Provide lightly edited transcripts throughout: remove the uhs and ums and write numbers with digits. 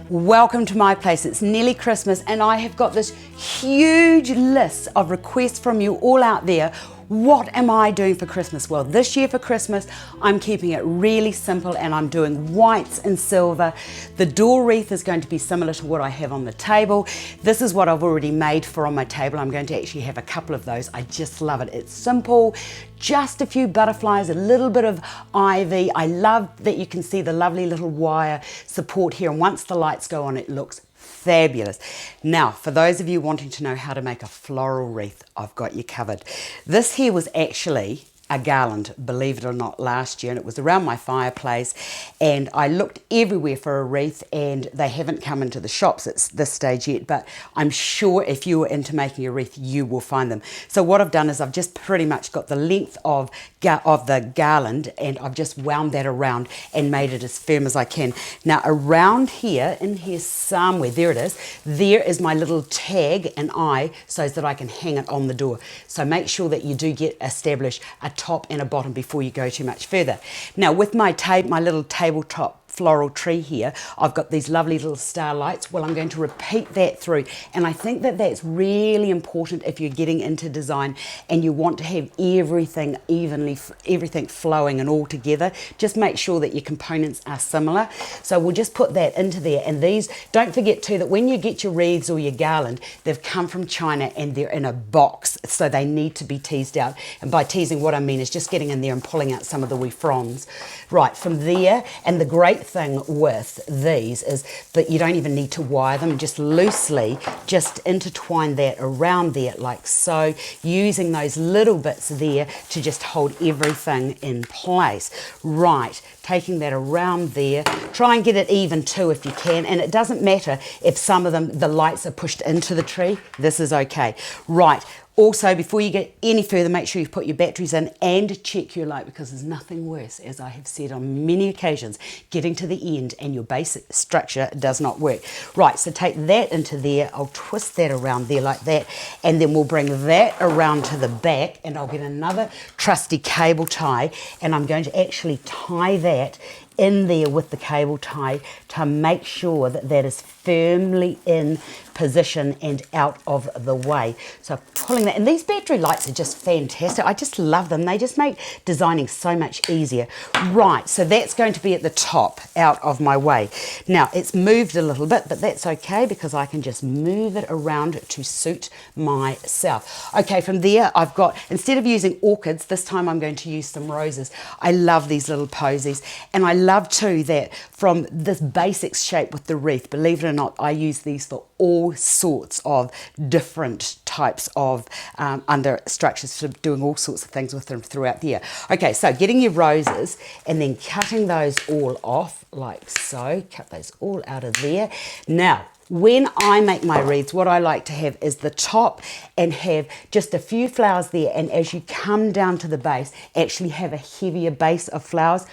Welcome to my place. It's nearly Christmas and I have got this huge list of requests from you all out there. What am I doing for Christmas? Well, this year for Christmas, I'm keeping it really simple and I'm doing whites and silver. The door wreath is going to be similar to what I have on the table. This is what I've already made for on my table. I'm going to actually have a couple of those. I just love it. It's simple, just a few butterflies, a little bit of ivy. I love that you can see the lovely little wire support here, and once the lights go on, it looks fabulous. Now, for those of you wanting to know how to make a floral wreath, I've got you covered. This here was actually a garland, believe it or not, last year, and it was around my fireplace, and I looked everywhere for a wreath and they haven't come into the shops at this stage yet, but I'm sure if you were into making a wreath, you will find them. So what I've done is I've just pretty much got the length of the garland and I've just wound that around and made it as firm as I can. Now around here, in here somewhere, there it is, there is my little tag and eye so that I can hang it on the door. So make sure that you do get established a top and a bottom before you go too much further. Now with my little tabletop floral tree here, I've got these lovely little starlights. Well, I'm going to repeat that through, and I think that that's really important if you're getting into design and you want to have everything evenly, everything flowing and all together. Just make sure that your components are similar. So we'll just put that into there, and these, don't forget too that when you get your wreaths or your garland, they've come from China and they're in a box, so they need to be teased out. And by teasing, what I mean is just getting in there and pulling out some of the wee fronds. Right, from there, and the great thing with these is that you don't even need to wire them, just loosely just intertwine that around there like so, using those little bits there to just hold everything in place. Right, taking that around there, try and get it even too if you can, and it doesn't matter if some of them, the lights are pushed into the tree, this is okay. Right, also, before you get any further, make sure you put your batteries in and check your light, because there's nothing worse, as I have said on many occasions, getting to the end and your basic structure does not work. Right, so take that into there, I'll twist that around there like that, and then we'll bring that around to the back, and I'll get another trusty cable tie, and I'm going to actually tie that in there with the cable tie to make sure that that is firmly in position and out of the way. So pulling that, and these battery lights are just fantastic. I just love them. They just make designing so much easier. Right, so that's going to be at the top, out of my way. Now it's moved a little bit, but that's okay because I can just move it around to suit myself. Okay, from there I've got, instead of using orchids, this time I'm going to use some roses. I love these little posies, and I love too that from this basic shape with the wreath, believe it or not, I use these for all sorts of different types of under structures, for doing all sorts of things with them throughout the year. Okay, so getting your roses and then cutting those all off like so, cut those all out of there. Now, when I make my wreaths, what I like to have is the top and have just a few flowers there, and as you come down to the base, actually have a heavier base of flowers.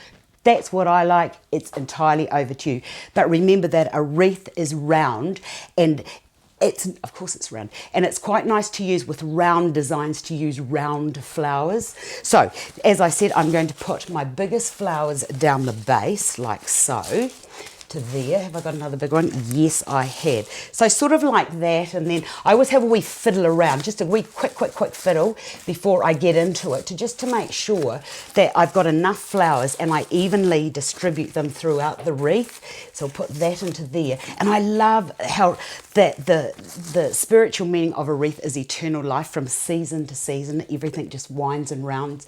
That's what I like. It's entirely over to you. But remember that a wreath is round, and of course it's round, and it's quite nice to use with round designs, to use round flowers. So, as I said, I'm going to put my biggest flowers down the base, like so, to there. Have I got another big one? Yes, I have. So sort of like that, and then I always have a wee fiddle around, just a wee quick fiddle before I get into it, just to make sure that I've got enough flowers and I evenly distribute them throughout the wreath. So I'll put that into there. And I love how that the spiritual meaning of a wreath is eternal life. From season to season, everything just winds and rounds,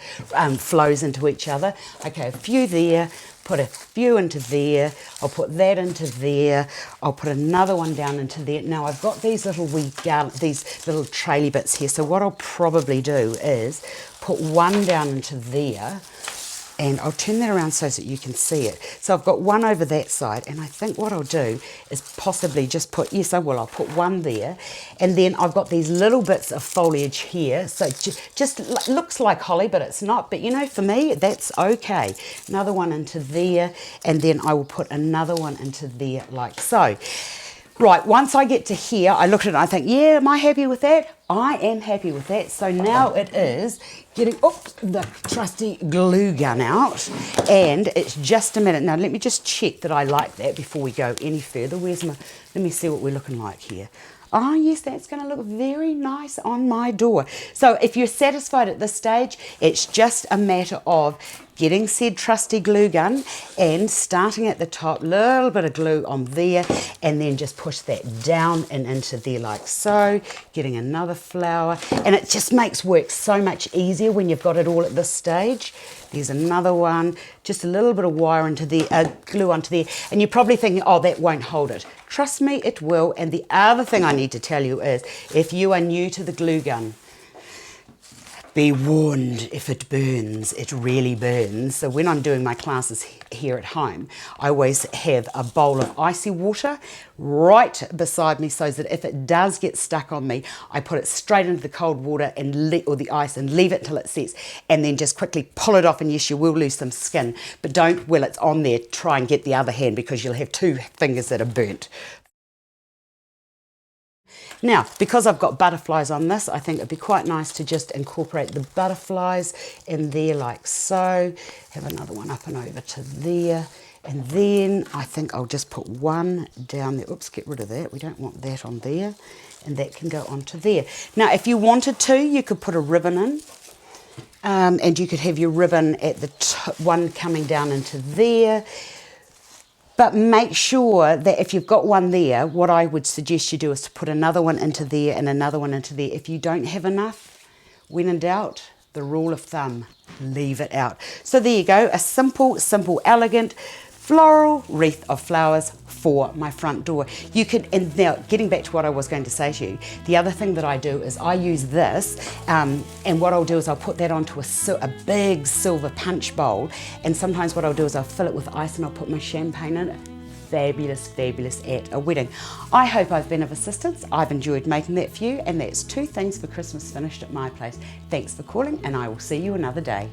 flows into each other. Okay, a few there. Put a few into there, I'll put that into there, I'll put another one down into there. Now I've got these little these little traily bits here, so what I'll probably do is put one down into there, and I'll turn that around so that you can see it. So I've got one over that side, and I think what I'll do is possibly just put, yes I will, I'll put one there, and then I've got these little bits of foliage here, so just looks like holly, but it's not, but you know, for me, that's okay. Another one into there, and then I will put another one into there like so. Right, once I get to here, I look at it and I think, yeah, am I happy with that? I am happy with that. So now it is getting the trusty glue gun out, and it's just a minute. Now let me just check that I like that before we go any further. Let me see what we're looking like here. Oh yes, that's going to look very nice on my door. So if you're satisfied at this stage, it's just a matter of getting said trusty glue gun and starting at the top, little bit of glue on there, and then just push that down and into there like so, getting another flower, and it just makes work so much easier when you've got it all at this stage. There's another one, just a little bit of wire into there, glue onto there, and you're probably thinking, oh, that won't hold it. Trust me, it will. And the other thing I need to tell you is, if you are new to the glue gun, be warned, if it burns, it really burns. So when I'm doing my classes here at home, I always have a bowl of icy water right beside me so that if it does get stuck on me, I put it straight into the cold water or the ice and leave it till it sets, and then just quickly pull it off. And yes, you will lose some skin, but don't, while it's on there, try and get the other hand, because you'll have two fingers that are burnt. Now, because I've got butterflies on this, I think it'd be quite nice to just incorporate the butterflies in there like so. Have another one up and over to there. And then I think I'll just put one down there. Oops, get rid of that. We don't want that on there. And that can go onto there. Now, if you wanted to, you could put a ribbon in. And you could have your ribbon at the one coming down into there. But make sure that if you've got one there, what I would suggest you do is to put another one into there and another one into there. If you don't have enough, when in doubt, the rule of thumb, leave it out. So there you go, a simple, elegant floral wreath of flowers for my front door. You could, and now getting back to what I was going to say to you, the other thing that I do is I use this, and what I'll do is I'll put that onto a big silver punch bowl, and sometimes what I'll do is I'll fill it with ice and I'll put my champagne in it. Fabulous, fabulous at a wedding. I hope I've been of assistance. I've enjoyed making that for you, and that's 2 things for Christmas finished at my place. Thanks for calling, and I will see you another day.